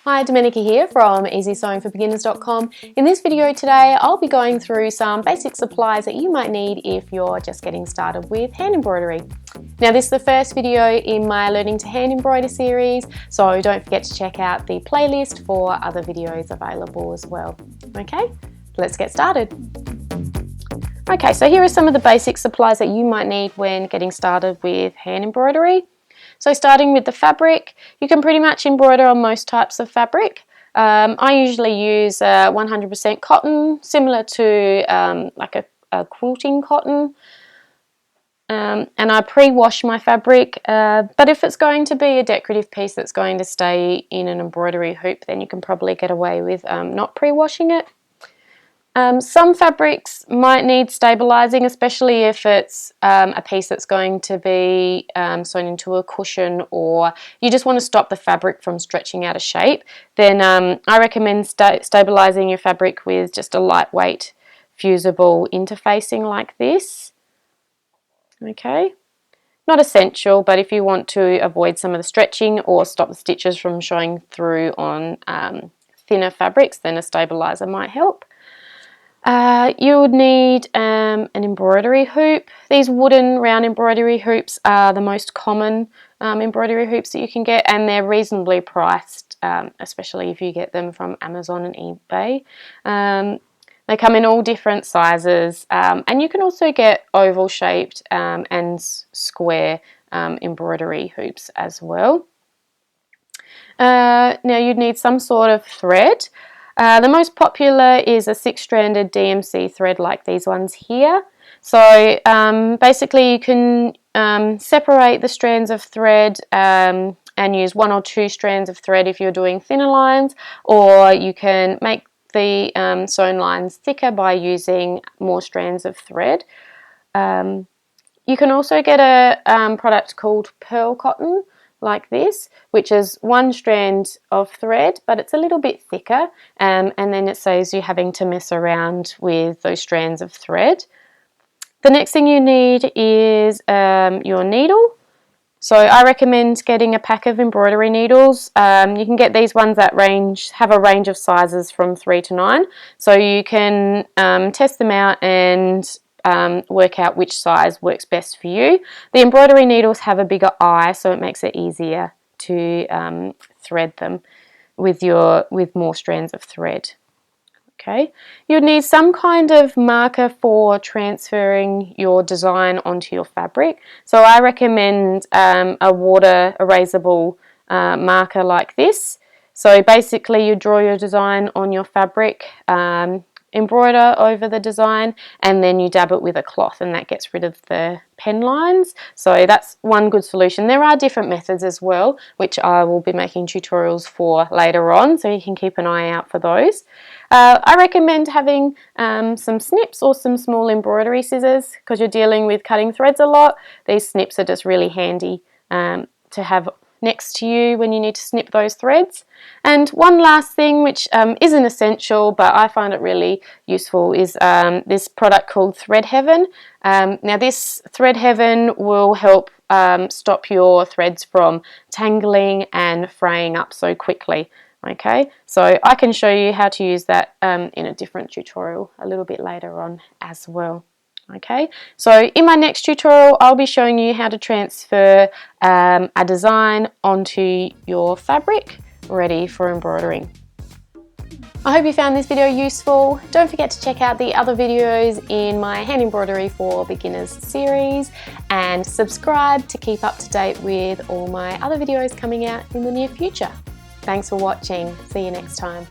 Hi, Domenica here from easysewingforbeginners.com. In this video today, I'll be going through some basic supplies that you might need if you're just getting started with hand embroidery. Now, this is the first video in my Learning to Hand Embroider series, so don't forget to check out the playlist for other videos available as well. Okay, let's get started. Okay, so here are some of the basic supplies that you might need when getting started with hand embroidery. So starting with the fabric, you can pretty much embroider on most types of fabric. I usually use 100% cotton, similar to like a quilting cotton. And I pre-wash my fabric, but if it's going to be a decorative piece that's going to stay in an embroidery hoop, then you can probably get away with not pre-washing it. Some fabrics might need stabilizing, especially if it's a piece that's going to be sewn into a cushion, or you just want to stop the fabric from stretching out of shape. Then I recommend stabilizing your fabric with just a lightweight fusible interfacing like this. Okay, not essential, but if you want to avoid some of the stretching or stop the stitches from showing through on thinner fabrics, then a stabilizer might help. You would need an embroidery hoop. These wooden round embroidery hoops are the most common embroidery hoops that you can get, and they're reasonably priced, especially if you get them from Amazon and eBay. They come in all different sizes, and you can also get oval shaped and square embroidery hoops as well. Now you'd need some sort of thread. The most popular is a 6-stranded DMC thread like these ones here. So basically you can separate the strands of thread and use 1 or 2 strands of thread if you're doing thinner lines, or you can make the sewn lines thicker by using more strands of thread. You can also get a product called pearl cotton like this, which is 1 strand of thread, but it's a little bit thicker, and then it saves you having to mess around with those strands of thread. The next thing you need is your needle. So I recommend getting a pack of embroidery needles. You can get these ones that have a range of sizes from 3 to 9, so you can test them out and work out which size works best for you. The embroidery needles have a bigger eye, so it makes it easier to thread them with more strands of thread. Okay, you'd need some kind of marker for transferring your design onto your fabric. So I recommend a water erasable marker like this. So basically you draw your design on your fabric, embroider over the design, and then you dab it with a cloth, and that gets rid of the pen lines. So that's one good solution. There are different methods as well, which I will be making tutorials for later on, so you can keep an eye out for those. I recommend having some snips or some small embroidery scissors, because you're dealing with cutting threads a lot. These snips are just really handy to have next to you when you need to snip those threads. And one last thing, which isn't essential but I find it really useful, is this product called Thread Heaven. Now this Thread Heaven will help stop your threads from tangling and fraying up so quickly. Okay, so I can show you how to use that in a different tutorial a little bit later on as well. Okay, so in my next tutorial I'll be showing you how to transfer a design onto your fabric ready for embroidering. I hope you found this video useful. Don't forget to check out the other videos in my Hand Embroidery for Beginners series, and subscribe to keep up to date with all my other videos coming out in the near future. Thanks for watching. See you next time.